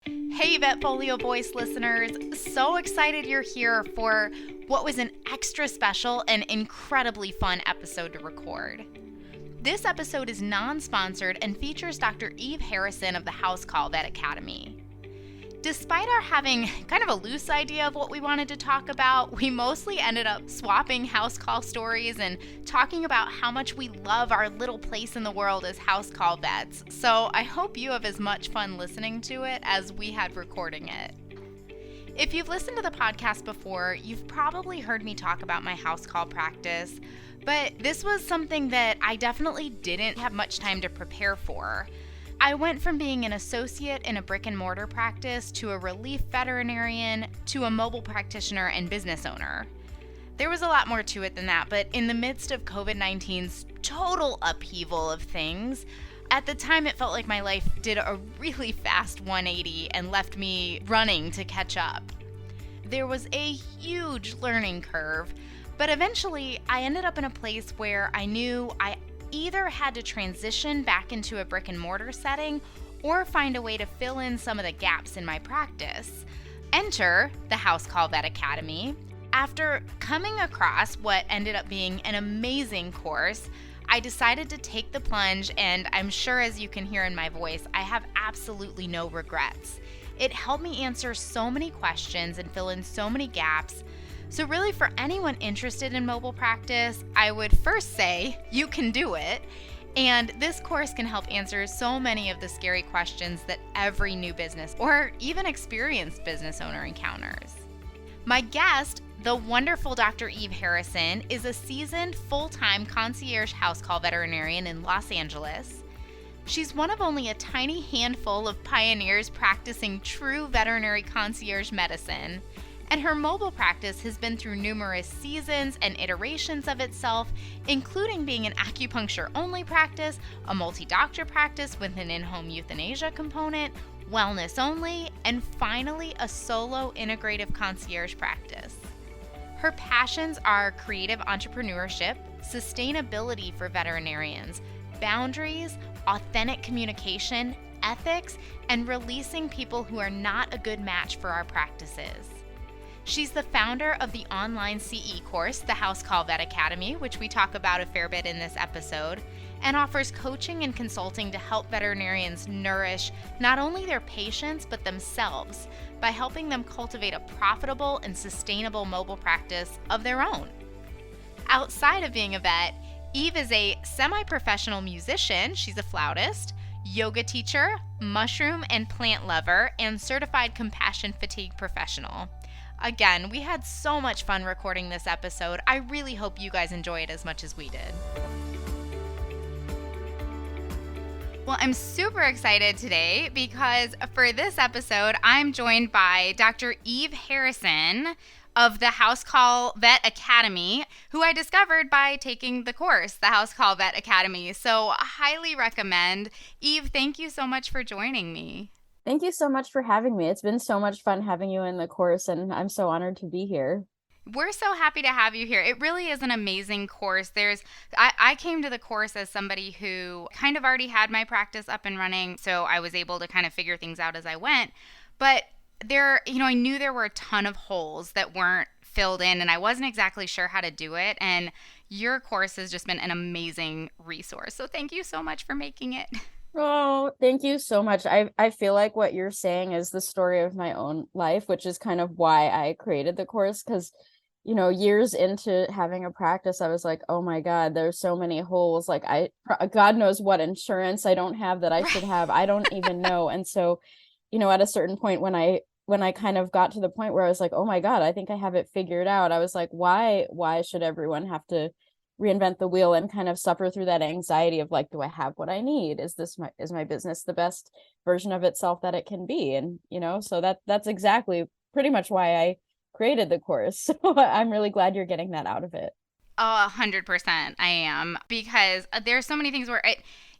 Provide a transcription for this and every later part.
Hey, Vetfolio Voice listeners. So excited you're here for what was an extra special and incredibly fun episode to record. This episode is non-sponsored and features Dr. Eve Harrison of the House Call Vet Academy. Despite our having kind of a loose idea of what we wanted to talk about, we mostly ended up swapping house call stories and talking about how much we love our little place in the world as house call vets. So I hope you have as much fun listening to it as we had recording it. If you've listened to the podcast before, you've probably heard me talk about my house call practice, but this was something that I definitely didn't have much time to prepare for. I went from being an associate in a brick and mortar practice to a relief veterinarian to a mobile practitioner and business owner. There was a lot more to it than that, but in the midst of COVID-19's total upheaval of things, at the time it felt like my life did a really fast 180 and left me running to catch up. There was a huge learning curve, but eventually I ended up in a place where I knew I either had to transition back into a brick and mortar setting or find a way to fill in some of the gaps in my practice. Enter the House Call Vet Academy. After coming across what ended up being an amazing course, I decided to take the plunge, and I'm sure as you can hear in my voice, I have absolutely no regrets. It helped me answer so many questions and fill in so many gaps. So really, for anyone interested in mobile practice, I would first say you can do it. And this course can help answer so many of the scary questions that every new business or even experienced business owner encounters. My guest, the wonderful Dr. Eve Harrison, is a seasoned full-time concierge house call veterinarian in Los Angeles. She's one of only a tiny handful of pioneers practicing true veterinary concierge medicine. And her mobile practice has been through numerous seasons and iterations of itself, including being an acupuncture-only practice, a multi-doctor practice with an in-home euthanasia component, wellness only, and finally a solo integrative concierge practice. Her passions are creative entrepreneurship, sustainability for veterinarians, boundaries, authentic communication, ethics, and releasing people who are not a good match for our practices. She's the founder of the online CE course, the House Call Vet Academy, which we talk about a fair bit in this episode, and offers coaching and consulting to help veterinarians nourish not only their patients, but themselves by helping them cultivate a profitable and sustainable mobile practice of their own. Outside of being a vet, Eve is a semi-professional musician. She's a flautist, yoga teacher, mushroom and plant lover, and certified compassion fatigue professional. Again, we had so much fun recording this episode. I really hope you guys enjoy it as much as we did. Well, I'm super excited today because for this episode, I'm joined by Dr. Eve Harrison of the House Call Vet Academy, who I discovered by taking the course, the House Call Vet Academy. So I highly recommend. Eve, thank you so much for joining me. Thank you so much for having me. It's been so much fun having you in the course, and I'm so honored to be here. We're so happy to have you here. It really is an amazing course. I came to the course as somebody who kind of already had my practice up and running, so I was able to kind of figure things out as I went. But I knew there were a ton of holes that weren't filled in, and I wasn't exactly sure how to do it. And your course has just been an amazing resource. So thank you so much for making it. Oh, thank you so much. I feel like what you're saying is the story of my own life, which is kind of why I created the course. Because, years into having a practice, I was like, oh my God, there's so many holes. Like God knows what insurance I don't have that I should have. I don't even know. And so, at a certain point when I kind of got to the point where I was like, oh my God, I think I have it figured out. I was like, why should everyone have to reinvent the wheel and kind of suffer through that anxiety of like, do I have what I need? Is my business the best version of itself that it can be? And, so that's exactly pretty much why I created the course. So I'm really glad you're getting that out of it. Oh, 100% I am, because there's so many things where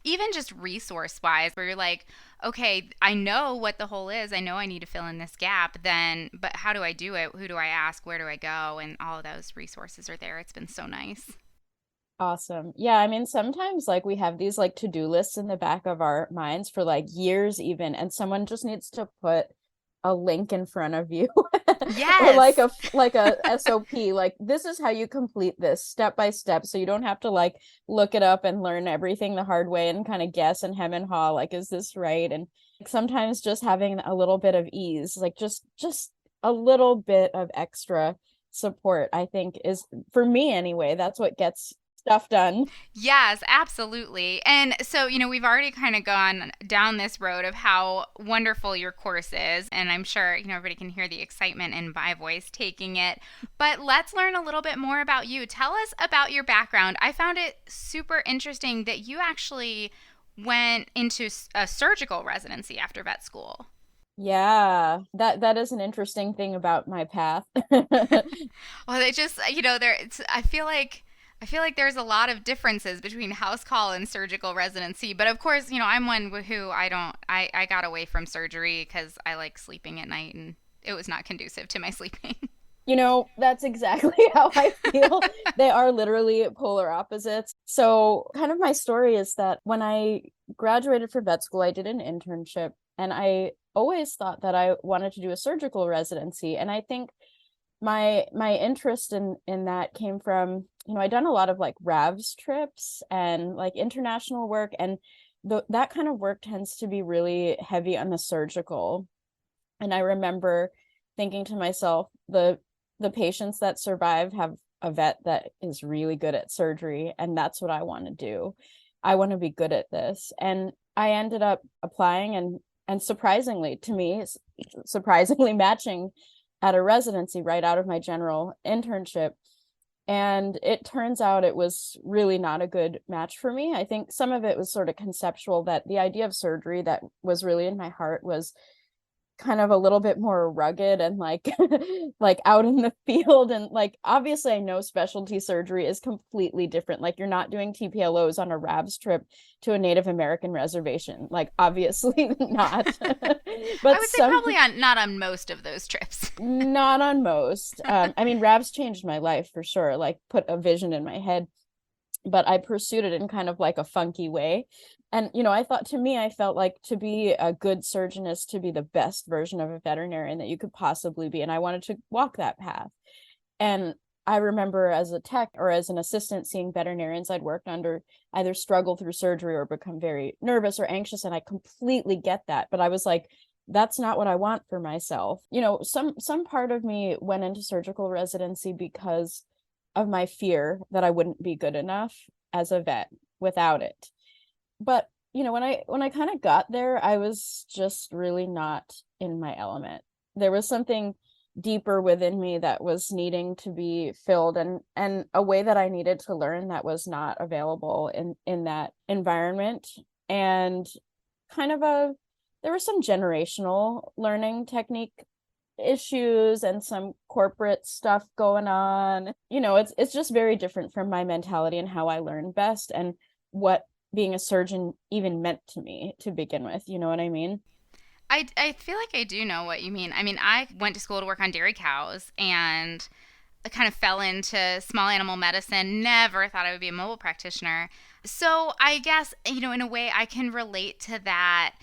even just resource wise, where you're like, okay, I know what the hole is. I know I need to fill in this gap but how do I do it? Who do I ask? Where do I go? And all of those resources are there. It's been so nice. Awesome. Yeah, I mean, sometimes like we have these like to-do lists in the back of our minds for like years even, and someone just needs to put a link in front of you or Yes. like a SOP, like this is how you complete this step by step, so you don't have to like look it up and learn everything the hard way and kind of guess and hem and haw, like is this right? And sometimes just having a little bit of ease, like just a little bit of extra support, I think is, for me anyway, that's what gets stuff done. Yes, absolutely. And so, we've already kind of gone down this road of how wonderful your course is. And I'm sure, everybody can hear the excitement in my voice taking it. But let's learn a little bit more about you. Tell us about your background. I found it super interesting that you actually went into a surgical residency after vet school. Yeah, that is an interesting thing about my path. Well, they just, I feel like there's a lot of differences between house call and surgical residency. But of course, I'm one who I got away from surgery because I like sleeping at night and it was not conducive to my sleeping. That's exactly how I feel. They are literally polar opposites. So, kind of my story is that when I graduated from vet school, I did an internship, and I always thought that I wanted to do a surgical residency. And I think my interest in that came from, I'd done a lot of like RAVs trips and like international work, and that kind of work tends to be really heavy on the surgical. And I remember thinking to myself, the patients that survive have a vet that is really good at surgery, and that's what I want to do. I want to be good at this. And I ended up applying and surprisingly to me, surprisingly matching at a residency right out of my general internship. And it turns out it was really not a good match for me. I think some of it was sort of conceptual, that the idea of surgery that was really in my heart was kind of a little bit more rugged and like like out in the field. And like obviously I know specialty surgery is completely different. Like you're not doing TPLOs on a RABS trip to a Native American reservation, like obviously not. I But would say some, probably not on most of those trips. not on most. I mean, RABs changed my life for sure, like put a vision in my head, but I pursued it in kind of like a funky way. And, I thought, to me, I felt like to be a good surgeon is to be the best version of a veterinarian that you could possibly be. And I wanted to walk that path. And I remember as a tech or as an assistant seeing veterinarians I'd worked under either struggle through surgery or become very nervous or anxious. And I completely get that. But I was like, that's not what I want for myself. Some part of me went into surgical residency because of my fear that I wouldn't be good enough as a vet without it. But when I kind of got there, I was just really not in my element. There was something deeper within me that was needing to be filled, and a way that I needed to learn that was not available in that environment. And kind of there was some generational learning technique issues and some corporate stuff going on. It's just very different from my mentality and how I learn best and what being a surgeon even meant to me to begin with. You know what I mean? I feel like I do know what you mean. I mean, I went to school to work on dairy cows and I kind of fell into small animal medicine. Never thought I would be a mobile practitioner. So I guess, in a way I can relate to that.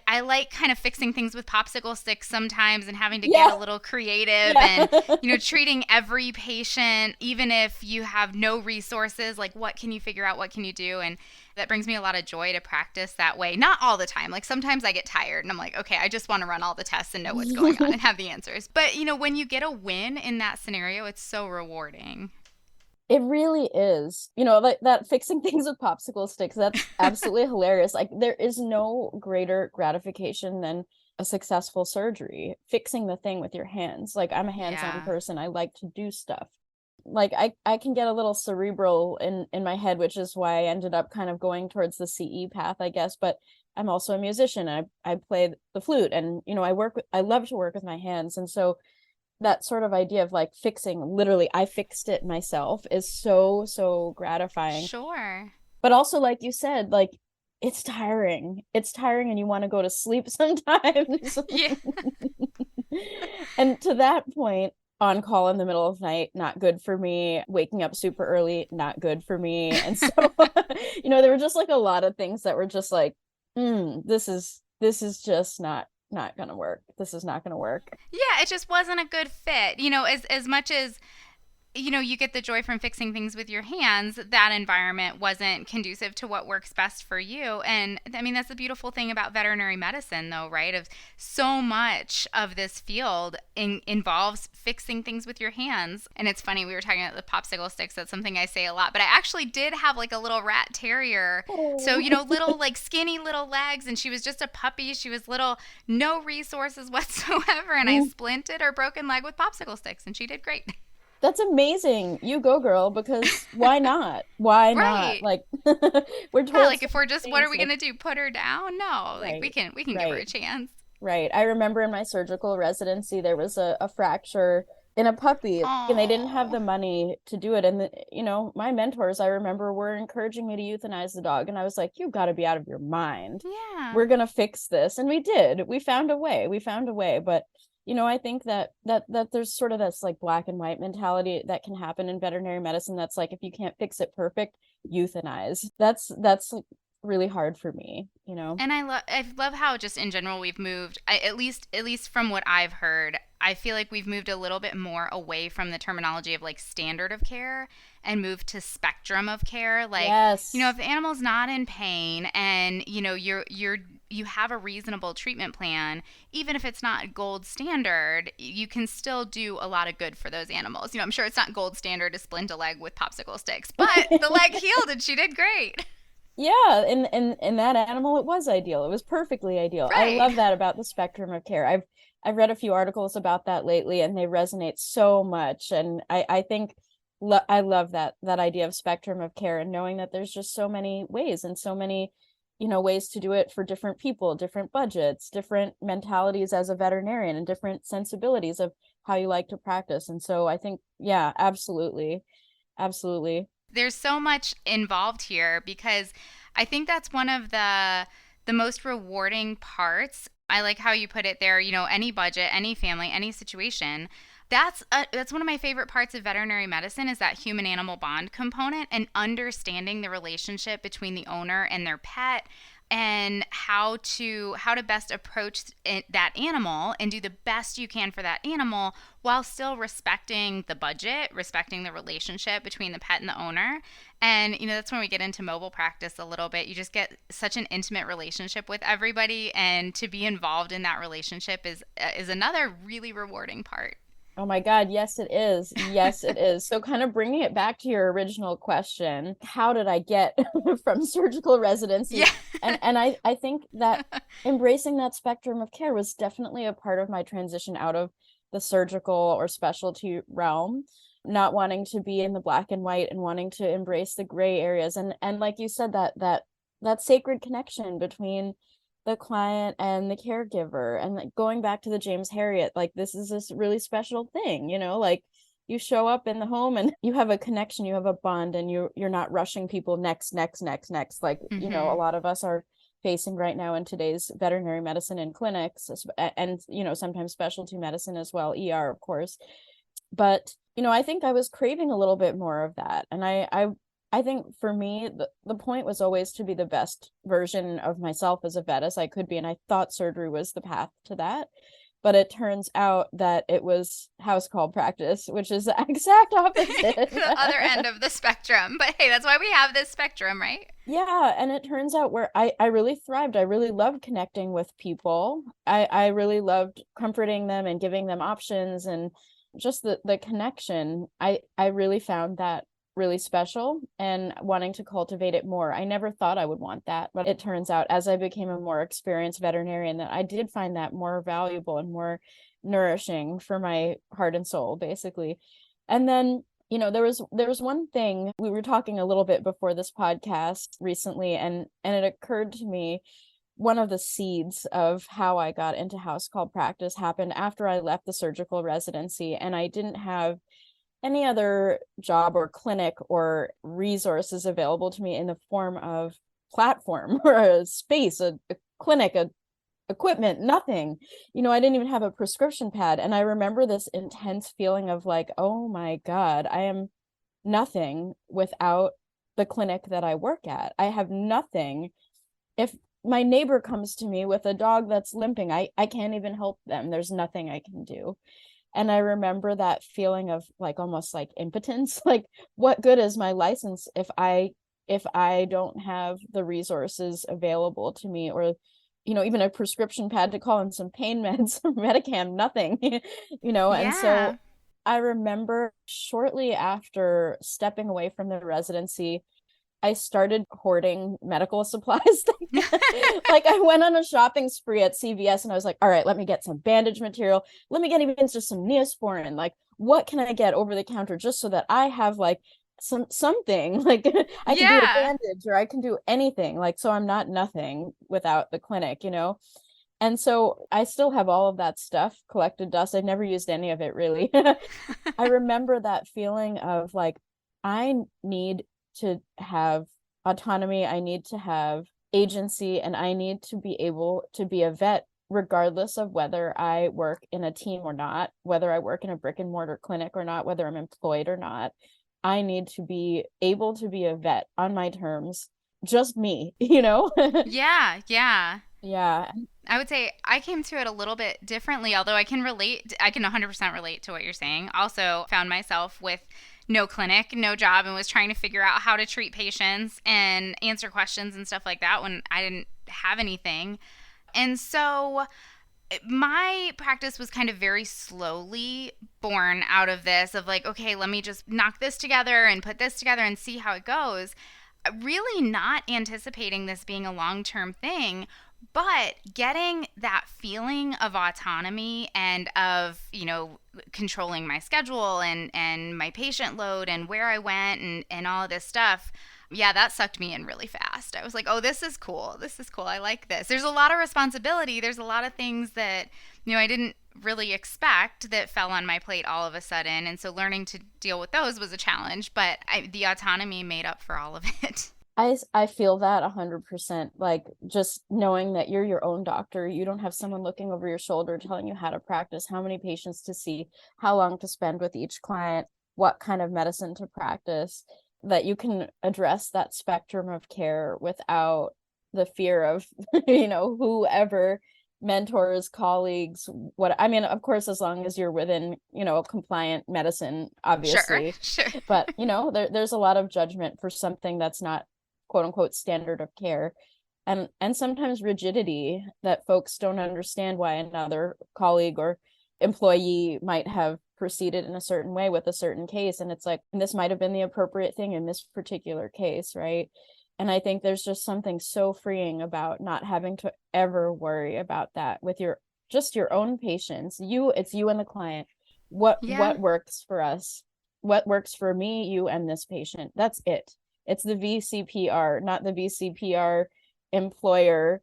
I like kind of fixing things with popsicle sticks sometimes and having to get Yeah. a little creative Yeah. and, treating every patient, even if you have no resources, like what can you figure out? What can you do? And that brings me a lot of joy to practice that way. Not all the time. Like sometimes I get tired and I'm like, okay, I just want to run all the tests and know what's going on and have the answers. But, when you get a win in that scenario, it's so rewarding. It really is. Like that fixing things with popsicle sticks, that's absolutely hilarious. Like there is no greater gratification than a successful surgery, fixing the thing with your hands. Like I'm a hands-on Yeah. person. I like to do stuff. Like I can get a little cerebral in my head, which is why I ended up kind of going towards the CE path, I guess. But I'm also a musician. I play the flute, and I love to work with my hands. And so that sort of idea of like fixing, literally I fixed it myself, is so gratifying. Sure. But also, like you said, like it's tiring and you want to go to sleep sometimes. Yeah. And to that point, on call in the middle of the night, not good for me. Waking up super early, not good for me. And so there were just like a lot of things that were just like, this is just not gonna work. This is not gonna work. Yeah, it just wasn't a good fit. As much as you get the joy from fixing things with your hands, that environment wasn't conducive to what works best for you. And I mean, that's the beautiful thing about veterinary medicine, though, right? Of so much of this field involves fixing things with your hands. And it's funny, we were talking about the popsicle sticks. That's something I say a lot. But I actually did have like a little rat terrier. So, little like skinny little legs. And she was just a puppy. She was little, no resources whatsoever. And I splinted her broken leg with popsicle sticks. And she did great. That's amazing. You go, girl, because why not? Why Right. not? Like we're told Like if we're just, what are we like, gonna do? Put her down? No, like right, we can give her a right, chance. right. I remember in my surgical residency there was a fracture in a puppy and they didn't have Oh, the money to do it. And my mentors, I remember, were encouraging me to euthanize the dog. And I was like, you've got to be out of your mind. yeah. We're gonna fix this. And we did. We found a way. We found a way. But I think that there's sort of this like black and white mentality that can happen in veterinary medicine. That's like, if you can't fix it perfect, euthanize. That's like really hard for me. And I love how just in general we've moved. At least from what I've heard, I feel like we've moved a little bit more away from the terminology of like standard of care and moved to spectrum of care. Like, Yes. if the animal's not in pain and you have a reasonable treatment plan, even if it's not gold standard, you can still do a lot of good for those animals. I'm sure it's not gold standard to splint a leg with popsicle sticks, but the leg healed and she did great. Yeah, and that animal, it was ideal. It was perfectly ideal. I Right. love that about the spectrum of care. I've read a few articles about that lately, and they resonate so much. And I think I love that idea of spectrum of care, and knowing that there's just so many ways and so many ways to do it for different people, different budgets, different mentalities as a veterinarian, and different sensibilities of how you like to practice. And so I think, yeah, absolutely, absolutely. There's so much involved here because I think that's one of the most rewarding parts. I like how you put it there, any budget, any family, any situation. That's one of my favorite parts of veterinary medicine is that human animal bond component and understanding the relationship between the owner and their pet and how to best approach that animal and do the best you can for that animal while still respecting the budget, respecting the relationship between the pet and the owner. And that's when we get into mobile practice a little bit. You just get such an intimate relationship with everybody, and to be involved in that relationship is another really rewarding part. Oh my God, yes, it is. Yes, it is. So kind of bringing it back to your original question, how did I get from surgical residency? Yeah. And I think that embracing that spectrum of care was definitely a part of my transition out of the surgical or specialty realm, not wanting to be in the black and white and wanting to embrace the gray areas. And like you said, that sacred connection between the client and the caregiver, and like going back to the James Herriot, like this is this really special thing, like you show up in the home and you have a connection, you have a bond, and you're not rushing people next, like a lot of us are facing right now in today's veterinary medicine in clinics, and sometimes specialty medicine as well, ER of course. But I think I was craving a little bit more of that, and I think for me, the point was always to be the best version of myself as a vet as I could be. And I thought surgery was the path to that. But it turns out that it was house call practice, which is the exact opposite. The other end of the spectrum. But hey, that's why we have this spectrum, right? Yeah. And it turns out where I really thrived. I really loved connecting with people. I really loved comforting them and giving them options, and just the connection. I really found that really special and wanting to cultivate it more. I never thought I would want that, but it turns out as I became a more experienced veterinarian that I did find that more valuable and more nourishing for my heart and soul, basically. And then there was one thing, we were talking a little bit before this podcast recently, and it occurred to me, one of the seeds of how I got into house call practice happened after I left the surgical residency, and I didn't have any other job or clinic or resources available to me in the form of platform or a space, a clinic, a equipment, nothing. I didn't even have a prescription pad. And I remember this intense feeling of like, oh my God, I am nothing without the clinic that I work at. I have nothing. If my neighbor comes to me with a dog that's limping. I can't even help them. There's nothing I can do. And I remember that feeling of like almost like impotence. Like, what good is my license if I don't have the resources available to me, or even a prescription pad to call and some pain meds or Medicam, nothing. And Yeah. so I remember shortly after stepping away from the residency, I started hoarding medical supplies. Like, I went on a shopping spree at CVS and I was like, all right, let me get some bandage material. Let me get even just some Neosporin. Like, what can I get over the counter just so that I have like something like I can do a Yeah. bandage or I can do anything. Like, so I'm not nothing without the clinic. And so I still have all of that stuff, collected dust. I've never used any of it really. I remember that feeling of like, I need to have autonomy, I need to have agency, and I need to be able to be a vet regardless of whether I work in a team or not, whether I work in a brick and mortar clinic or not, whether I'm employed or not. I need to be able to be a vet on my terms, just me. Yeah. Yeah. Yeah. I would say I came to it a little bit differently, although I can 100% relate to what you're saying. Also, found myself with no clinic, no job, and was trying to figure out how to treat patients and answer questions and stuff like that when I didn't have anything. And so my practice was kind of very slowly born out of this of like, okay, let me just knock this together and put this together and see how it goes. Really not anticipating this being a long term thing, but getting that feeling of autonomy and of, controlling my schedule and my patient load and where I went and all of this stuff. Yeah, that sucked me in really fast. I was like, oh, this is cool. This is cool. I like this. There's a lot of responsibility. There's a lot of things that, I didn't really expect that fell on my plate all of a sudden. And so learning to deal with those was a challenge, but the autonomy made up for all of it. I feel that 100%. Like, just knowing that you're your own doctor, you don't have someone looking over your shoulder telling you how to practice, how many patients to see, how long to spend with each client, what kind of medicine to practice, that you can address that spectrum of care without the fear of whoever, mentors, colleagues, what I mean, of course, as long as you're within compliant medicine, Sure, obviously. sure. But there's a lot of judgment for something that's not quote unquote standard of care, and sometimes rigidity that folks don't understand why another colleague or employee might have proceeded in a certain way with a certain case, and it's like, this might have been the appropriate thing in this particular case, right? And I think there's just something so freeing about not having to ever worry about that with your own patients. It's you and the client. Yeah. What works for us, what works for me, you, and this patient. That's it. It's the VCPR, not the VCPR employer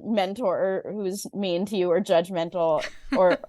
mentor who's mean to you or judgmental, or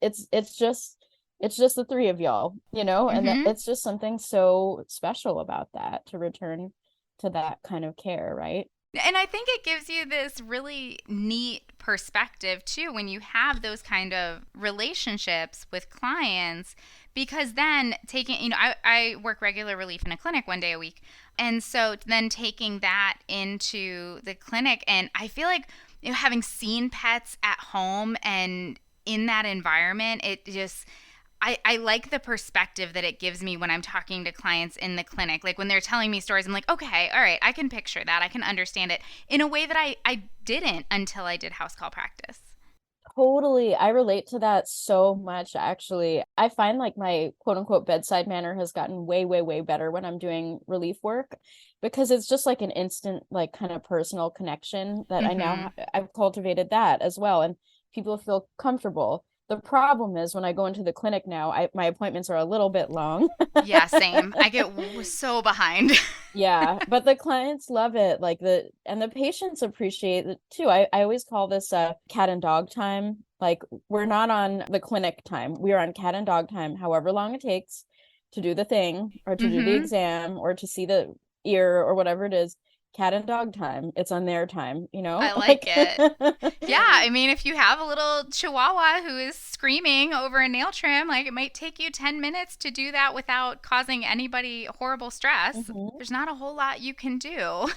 it's just the three of y'all, and Mm-hmm. it's just something so special about that, to return to that kind of care, right? And I think it gives you this really neat perspective too when you have those kind of relationships with clients, because then taking, I work regular relief in a clinic 1 day a week. And so then taking that into the clinic, and I feel like, having seen pets at home and in that environment, it just, I like the perspective that it gives me when I'm talking to clients in the clinic. Like when they're telling me stories, I'm like, okay, all right, I can picture that. I can understand it in a way that I didn't until I did house call practice. Totally. I relate to that so much, actually. I find like my quote unquote bedside manner has gotten way, way, way better when I'm doing relief work, because it's just like an instant, like kind of personal connection that Mm-hmm. I've cultivated that as well. And people feel comfortable. The problem is when I go into the clinic now, my appointments are a little bit long. Yeah, same. I get so behind. Yeah, but the clients love it. Like, the patients appreciate it too. I always call this cat and dog time. Like, we're not on the clinic time. We are on cat and dog time, however long it takes to do the thing or to do the Mm-hmm. exam or to see the ear or whatever it is. Cat and dog time. It's on their time, I like Like, it. Yeah, I mean, if you have a little chihuahua who is screaming over a nail trim, like it might take you 10 minutes to do that without causing anybody horrible stress. Mhm. There's not a whole lot you can do.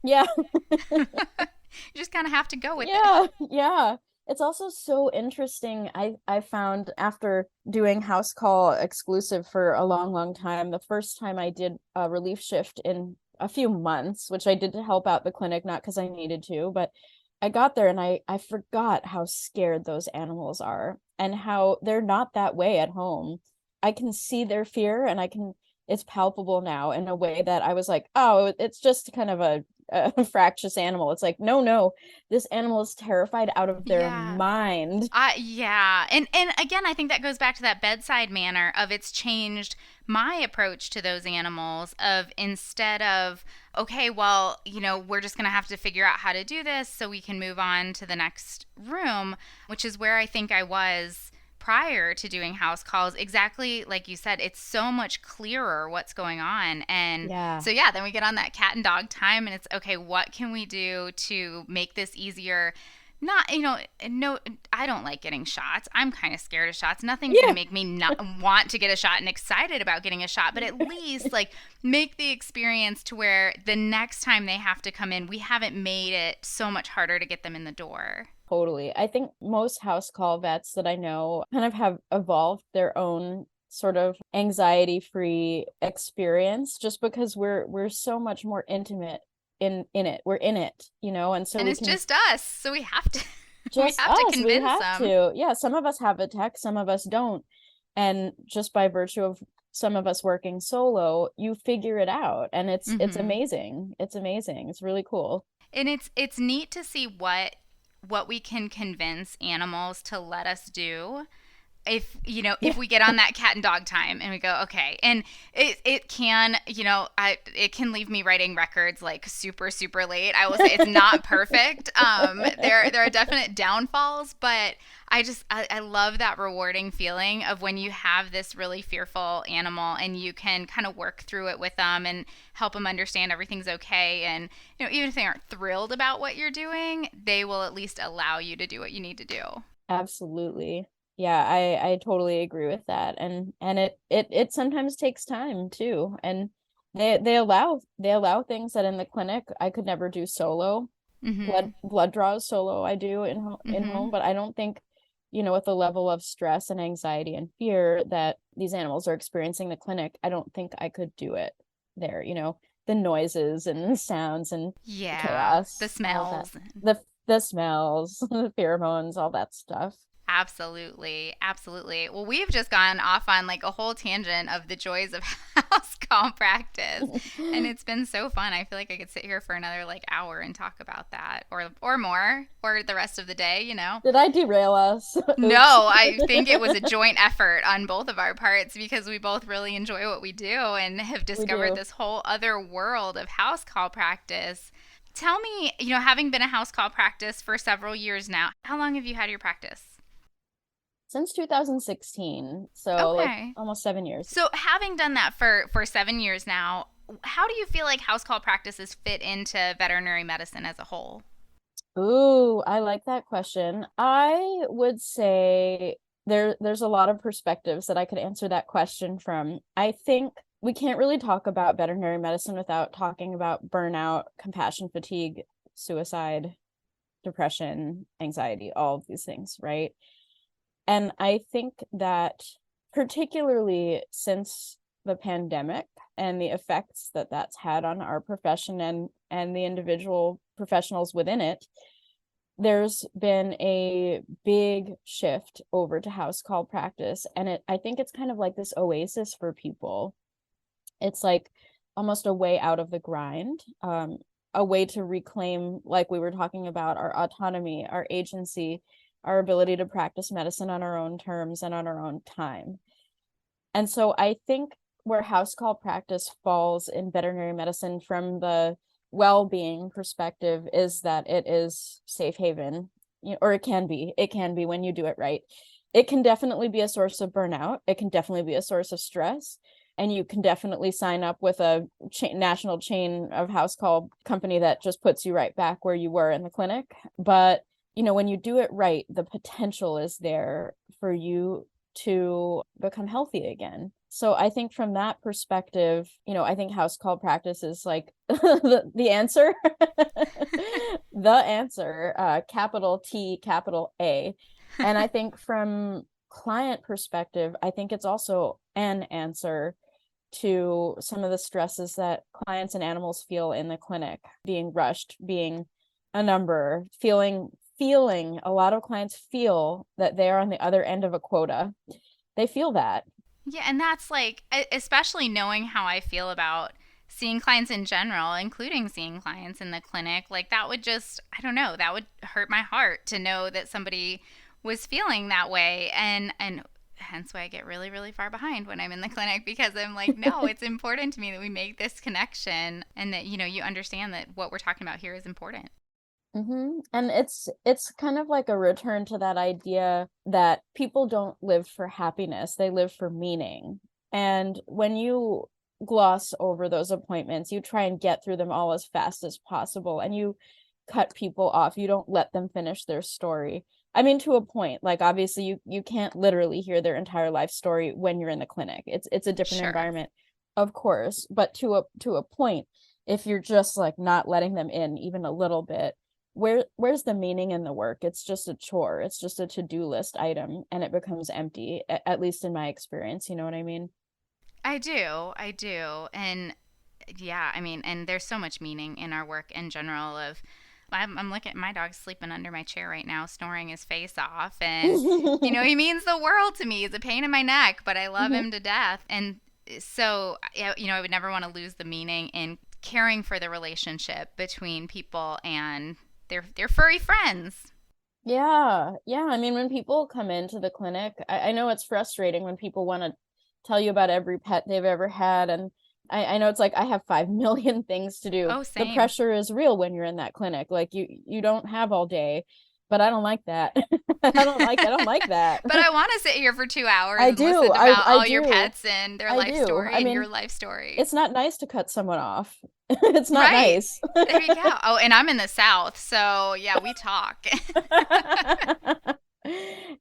Yeah. You just kind of have to go with it. Yeah, yeah. It's also so interesting. I found after doing house call exclusive for a long, long time, the first time I did a relief shift in a few months, which I did to help out the clinic, not because I needed to, but I got there and I forgot how scared those animals are and how they're not that way at home. I can see their fear and it's palpable now in a way that I was like, oh, it's just kind of a fractious animal. It's like, no, no, this animal is terrified out of their Yeah. mind. Yeah. And again, I think that goes back to that bedside manner of it's changed my approach to those animals of instead of, okay, well, we're just going to have to figure out how to do this so we can move on to the next room, which is where I think I was prior to doing house calls. Exactly like you said, it's so much clearer what's going on. And Yeah. so, yeah, then we get on that cat and dog time and it's okay, what can we do to make this easier? Not, no, I don't like getting shots. I'm kind of scared of shots. Nothing's going to Yeah. make me not want to get a shot and excited about getting a shot, but at least like make the experience to where the next time they have to come in, we haven't made it so much harder to get them in the door. Totally. I think most house call vets that I know kind of have evolved their own sort of anxiety-free experience just because we're so much more intimate in it. We're in it, and so And we it's can just us, so we have to we just have to us, we convince have them. to. Yeah, some of us have a tech, some of us don't. And just by virtue of some of us working solo, you figure it out and it's Hmm. amazing. It's amazing. It's really cool. And it's neat to see what we can convince animals to let us do if Yeah. we get on that cat and dog time and we go, okay, and it can, it can leave me writing records like super super late. I will say it's not perfect. There are definite downfalls, but I love that rewarding feeling of when you have this really fearful animal and you can kind of work through it with them and help them understand everything's okay. And even if they aren't thrilled about what you're doing, they will at least allow you to do what you need to do. Absolutely. Yeah, I totally agree with that. And it sometimes takes time too. And they allow things that in the clinic I could never do solo. Mm-hmm. Blood draws solo I do in Mm-hmm. home, but I don't think, with the level of stress and anxiety and fear that these animals are experiencing in the clinic, I don't think I could do it there, the noises and the sounds and the Yeah, the chaos, all of that. smells. The smells, the pheromones, all that stuff. Absolutely, absolutely. Well, we've just gone off on like a whole tangent of the joys of house call practice, and it's been so fun. I feel like I could sit here for another like hour and talk about that, or more, or the rest of the day. Did I derail us? Oops. No, I think it was a joint effort on both of our parts because we both really enjoy what we do and have We discovered do. this whole other world of house call practice. Tell me, having been a house call practice for several years now, how long have you had your practice? Since 2016, so like Okay. almost 7 years. So, having done that for 7 years now, how do you feel like house call practices fit into veterinary medicine as a whole? Ooh, I like that question. I would say there's a lot of perspectives that I could answer that question from. I think we can't really talk about veterinary medicine without talking about burnout, compassion fatigue, suicide, depression, anxiety, all of these things, right? And I think that particularly since the pandemic and the effects that that's had on our profession and the individual professionals within it, there's been a big shift over to house call practice. And I think it's kind of like this oasis for people. It's like almost a way out of the grind, a way to reclaim, like we were talking about, our autonomy, our agency, our ability to practice medicine on our own terms and on our own time. And so I think where house call practice falls in veterinary medicine from the well-being perspective is that it is safe haven, or it can be when you do it right. It can definitely be a source of burnout. It can definitely be a source of stress. And you can definitely sign up with a national chain of house call company that just puts you right back where you were in the clinic. But, when you do it right, the potential is there for you to become healthy again. So I think from that perspective, I think house call practice is like the answer. The answer, capital T, capital A. And I think from client perspective, I think it's also an answer to some of the stresses that clients and animals feel in the clinic, being rushed, being a number, feeling a lot of clients feel that they are on the other end of a quota. They feel that. Yeah, and that's like, especially knowing how I feel about seeing clients in general, including seeing clients in the clinic, like that would just, I don't know, that would hurt my heart to know that somebody was feeling that way. And hence why I get really, really far behind when I'm in the clinic, because I'm like, no, it's important to me that we make this connection and that, you understand that what we're talking about here is important. And it's kind of like a return to that idea that people don't live for happiness, they live for meaning. And when you gloss over those appointments, you try and get through them all as fast as possible, and you cut people off. You don't let them finish their story. I mean, to a point. Like, obviously you can't literally hear their entire life story when you're in the clinic. It's a different Sure. environment, of course, but to a point, if you're just like not letting them in even a little bit, where's the meaning in the work? It's just a chore, it's just a to-do list item, and it becomes empty, at least in my experience. You know what I mean? I do. And yeah, I mean, and there's so much meaning in our work in general of, I'm looking at my dog sleeping under my chair right now, snoring his face off. And, he means the world to me. He's a pain in my neck, but I love him to death. And so, I would never want to lose the meaning in caring for the relationship between people and their furry friends. Yeah, I mean, when people come into the clinic, I know it's frustrating when people want to tell you about every pet they've ever had, and I know it's like I have 5 million things to do. Oh, The same. pressure is real when you're in that clinic. Like, you don't have all day, but I don't like that. I don't like that. But I want to sit here for 2 hours I and do. listen about I all your do. pets and their I life do. story I and your mean, life story. it's not nice to cut someone off. It's not Right. nice. There you go. Oh, and I'm in the South, so yeah, we talk.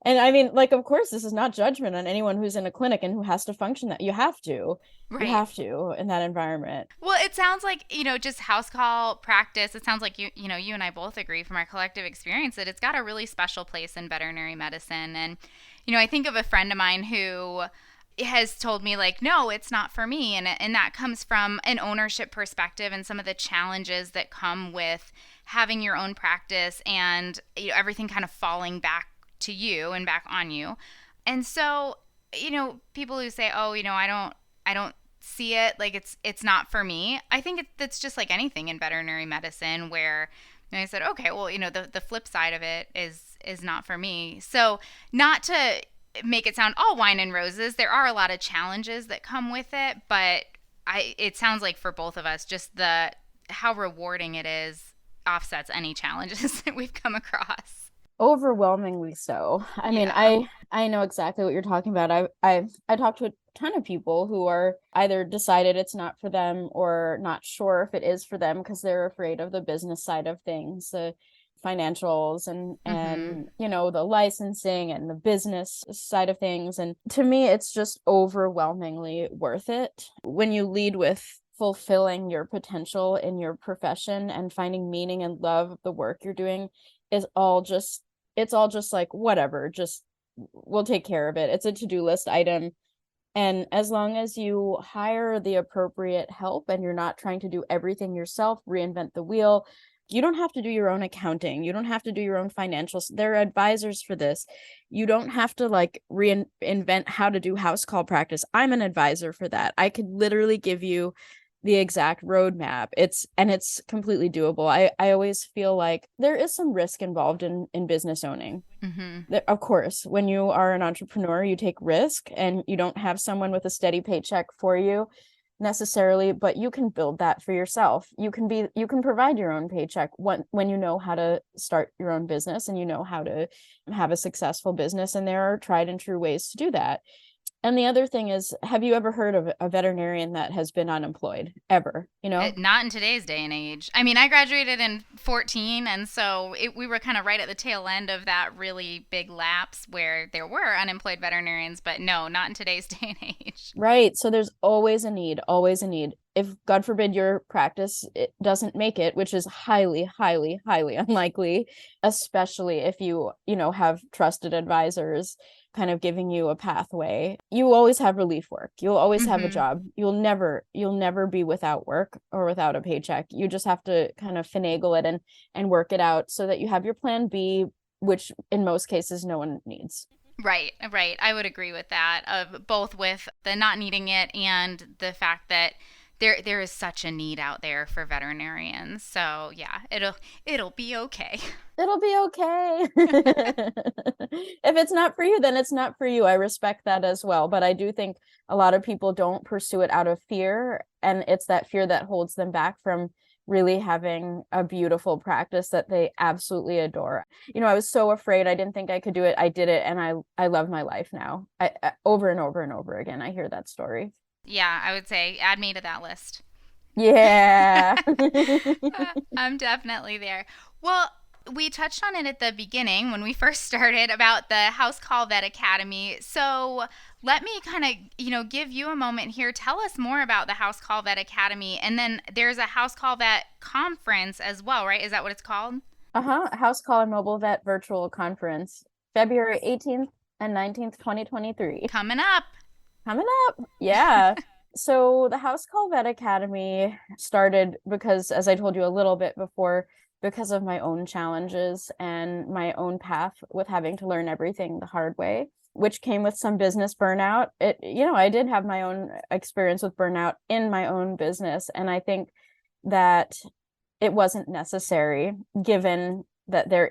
And I mean, like, of course, this is not judgment on anyone who's in a clinic and who has to function that you Right. have to in that environment. Well, it sounds like, just house call practice. It sounds like you and I both agree from our collective experience that it's got a really special place in veterinary medicine. And, I think of a friend of mine who has told me like, no, it's not for me. And that comes from an ownership perspective and some of the challenges that come with having your own practice and everything kind of falling back to you and back on you. And so, people who say, oh, I don't see it, like it's not for me. I think it's just like anything in veterinary medicine where I said, okay, well, the flip side of it is not for me. So, not to make it sound all wine and roses, there are a lot of challenges that come with it, but it sounds like for both of us, just the how rewarding it is offsets any challenges that we've come across. Overwhelmingly so. I mean, Yeah. I know exactly what you're talking about. I talked to a ton of people who are either decided it's not for them or not sure if it is for them because they're afraid of the business side of things, the financials Mm-hmm. and the licensing and the business side of things. And to me, it's just overwhelmingly worth it when you lead with fulfilling your potential in your profession and finding meaning and love of the work you're doing is all just it's all just like, whatever, just we'll take care of it. It's a to-do list item. And as long as you hire the appropriate help and you're not trying to do everything yourself, reinvent the wheel, you don't have to do your own accounting. You don't have to do your own financials. There are advisors for this. You don't have to like reinvent how to do house call practice. I'm an advisor for that. I could literally give you the exact roadmap. It's completely doable. I always feel like there is some risk involved in business owning. Mm-hmm. Of course, when you are an entrepreneur, you take risk and you don't have someone with a steady paycheck for you necessarily, but you can build that for yourself. You can provide your own paycheck when you know how to start your own business and you know how to have a successful business, and there are tried and true ways to do that. And the other thing is, have you ever heard of a veterinarian that has been unemployed ever? Not in today's day and age. I mean, I graduated in 14, and so we were kind of right at the tail end of that really big lapse where there were unemployed veterinarians, but no, not in today's day and age. Right. So there's always a need, always a need. if God forbid your practice it doesn't make it, which is highly, highly, highly unlikely, especially if you have trusted advisors kind of giving you a pathway, you always have relief work. You'll always have a job. You'll never be without work or without a paycheck. You just have to kind of finagle it and work it out so that you have your plan B, which in most cases no one needs. Right. I would agree with that, both with the not needing it and the fact that there is such a need out there for veterinarians. So yeah, it'll be okay. It'll be okay. If it's not for you, then it's not for you. I respect that as well. But I do think a lot of people don't pursue it out of fear. And it's that fear that holds them back from really having a beautiful practice that they absolutely adore. I was so afraid. I didn't think I could do it. I did it. And I love my life now. I over and over and over again, I hear that story. Yeah, I would say add me to that list. Yeah. I'm definitely there. Well, we touched on it at the beginning when we first started about the House Call Vet Academy. So let me kind of, give you a moment here. Tell us more about the House Call Vet Academy. And then there's a House Call Vet conference as well, right? Is that what it's called? House Call and Mobile Vet Virtual Conference, February 18th and 19th, 2023. Coming up. Yeah. So the House Call Vet Academy started because, as I told you a little bit before, because of my own challenges and my own path with having to learn everything the hard way, which came with some business burnout. I did have my own experience with burnout in my own business. And I think that it wasn't necessary, given that there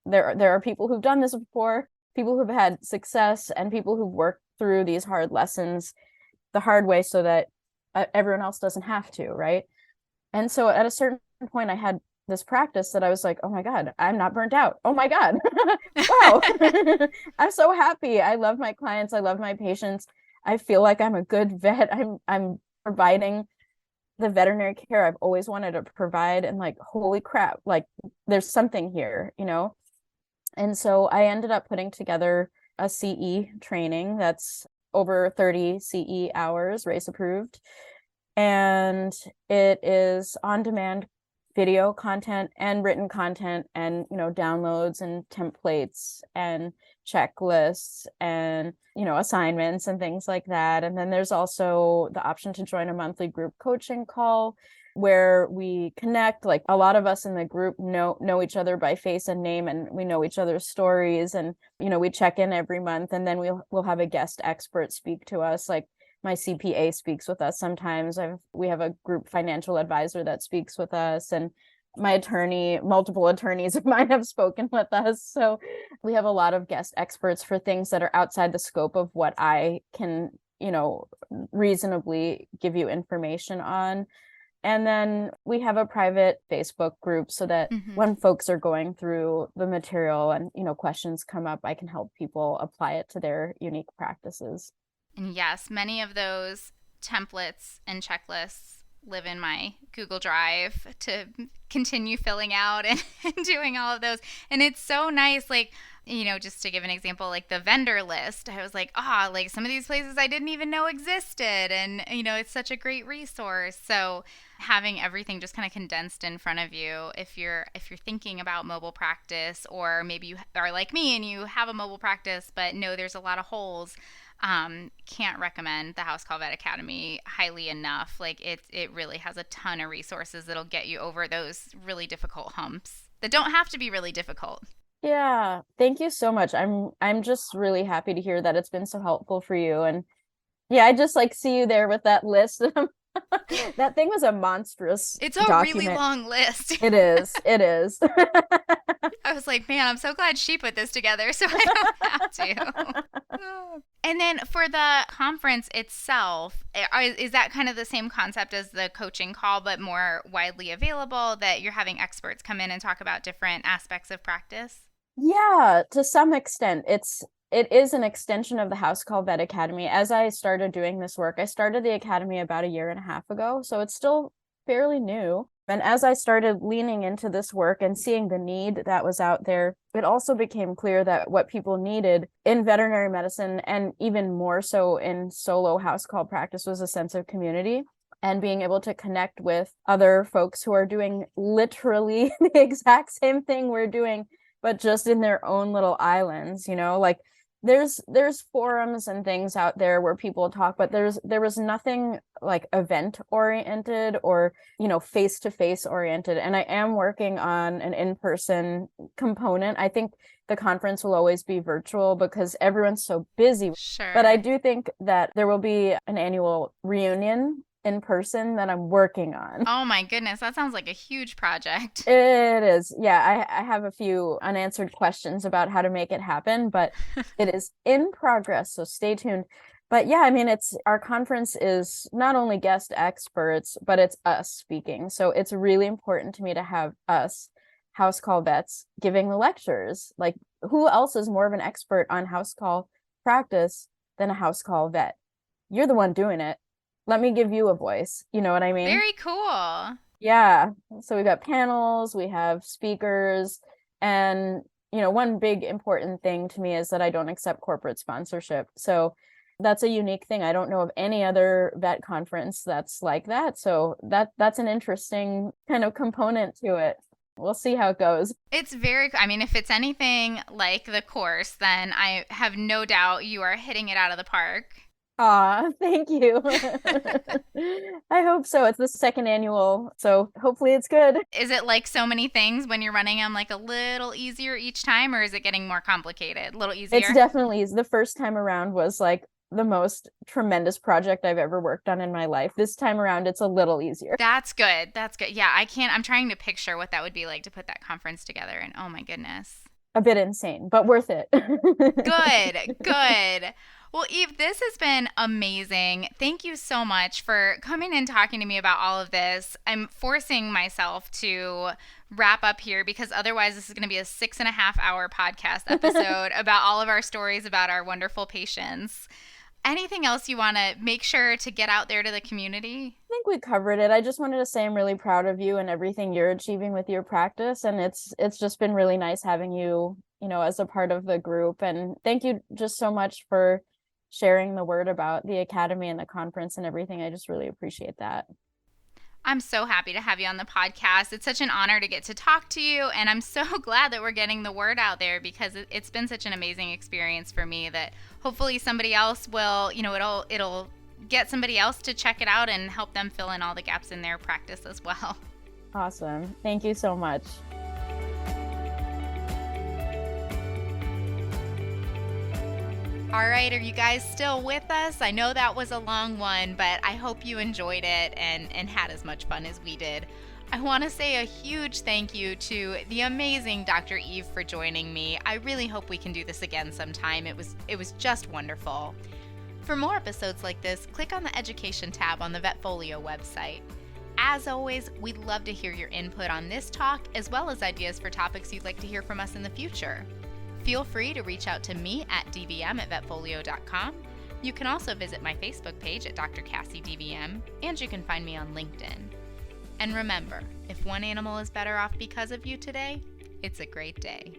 are people who've done this before, people who've had success, and people who've worked through these hard lessons the hard way so that everyone else doesn't have to, right? And so at a certain point, I had this practice that I was like, oh my God, I'm not burnt out. Oh my God. Wow. I'm so happy. I love my clients. I love my patients. I feel like I'm a good vet. I'm providing the veterinary care I've always wanted to provide. And like, holy crap, like there's something here, And so I ended up putting together a CE training that's over 30 CE hours, race approved. And it is on-demand video content and written content and, downloads and templates and checklists and, assignments and things like that. And then there's also the option to join a monthly group coaching call where we connect. Like a lot of us in the group know each other by face and name, and we know each other's stories, and we check in every month, and then we'll have a guest expert speak to us. Like my CPA speaks with us sometimes. We have a group financial advisor that speaks with us, and my attorney, multiple attorneys of mine have spoken with us. So we have a lot of guest experts for things that are outside the scope of what I can, reasonably give you information on. And then we have a private Facebook group so that when folks are going through the material and, questions come up, I can help people apply it to their unique practices. And yes, many of those templates and checklists live in my Google Drive to continue filling out and doing all of those. And it's so nice, like, just to give an example, like the vendor list, I was like, like some of these places I didn't even know existed. And, it's such a great resource. So having everything just kind of condensed in front of you, if you're thinking about mobile practice, or maybe you are like me and you have a mobile practice, but know there's a lot of holes, can't recommend the House Call Vet Academy highly enough. Like it really has a ton of resources that'll get you over those really difficult humps that don't have to be really difficult. Yeah, thank you so much. I'm just really happy to hear that it's been so helpful for you. And yeah, I just like see you there with that list. That thing was a monstrous It's a document. really long list. It is. I was like, man, I'm so glad she put this together so I don't have to. And then for the conference itself, is that kind of the same concept as the coaching call, but more widely available, that you're having experts come in and talk about different aspects of practice? Yeah, to some extent. It is an extension of the House Call Vet Academy. As I started doing this work, I started the academy about 1.5 years ago, so it's still fairly new. And as I started leaning into this work and seeing the need that was out there, it also became clear that what people needed in veterinary medicine, and even more so in solo house call practice, was a sense of community. and being able to connect with other folks who are doing literally the exact same thing we're doing, but just in their own little islands, like there's forums and things out there where people talk, but there was nothing like event oriented or face to face oriented. And I am working on an in-person component. I think the conference will always be virtual because everyone's so busy. Sure. But I do think that there will be an annual reunion in person that I'm working on. Oh my goodness, that sounds like a huge project. It is. Yeah, I have a few unanswered questions about how to make it happen, but it is in progress, so stay tuned. But yeah, I mean, our conference is not only guest experts, but it's us speaking. So it's really important to me to have us, house call vets, giving the lectures. Like, who else is more of an expert on house call practice than a house call vet? You're the one doing it. Let me give you a voice. You know what I mean? Very cool. Yeah. So we've got panels, we have speakers, and one big important thing to me is that I don't accept corporate sponsorship. So that's a unique thing. I don't know of any other vet conference that's like that. So that's an interesting kind of component to it. We'll see how it goes. It's if it's anything like the course, then I have no doubt you are hitting it out of the park. Aw, thank you. I hope so. It's the second annual, so hopefully it's good. Is it like so many things when you're running them like a little easier each time, or is it getting more complicated? A little easier? It's definitely, the first time around was like the most tremendous project I've ever worked on in my life. This time around, it's a little easier. That's good. That's good. Yeah, I'm trying to picture what that would be like to put that conference together, and oh my goodness. A bit insane, but worth it. Good. Well, Eve, this has been amazing. Thank you so much for coming and talking to me about all of this. I'm forcing myself to wrap up here because otherwise this is going to be a 6.5-hour podcast episode about all of our stories about our wonderful patients. Anything else you want to make sure to get out there to the community? I think we covered it. I just wanted to say I'm really proud of you and everything you're achieving with your practice. And it's just been really nice having you, as a part of the group. And thank you just so much for sharing the word about the academy and the conference and everything. I just really appreciate that. I'm so happy to have you on the podcast. It's such an honor to get to talk to you, and I'm so glad that we're getting the word out there because it's been such an amazing experience for me that hopefully somebody else will, it'll get somebody else to check it out and help them fill in all the gaps in their practice as well. Awesome. Thank you so much. All right, are you guys still with us? I know that was a long one, but I hope you enjoyed it and had as much fun as we did. I want to say a huge thank you to the amazing Dr. Eve for joining me. I really hope we can do this again sometime. It was just wonderful. For more episodes like this, click on the Education tab on the Vetfolio website. As always, we'd love to hear your input on this talk, as well as ideas for topics you'd like to hear from us in the future. Feel free to reach out to me at dvm@vetfolio.com. You can also visit my Facebook page at Dr. Cassi DVM, and you can find me on LinkedIn. And remember, if one animal is better off because of you today, it's a great day.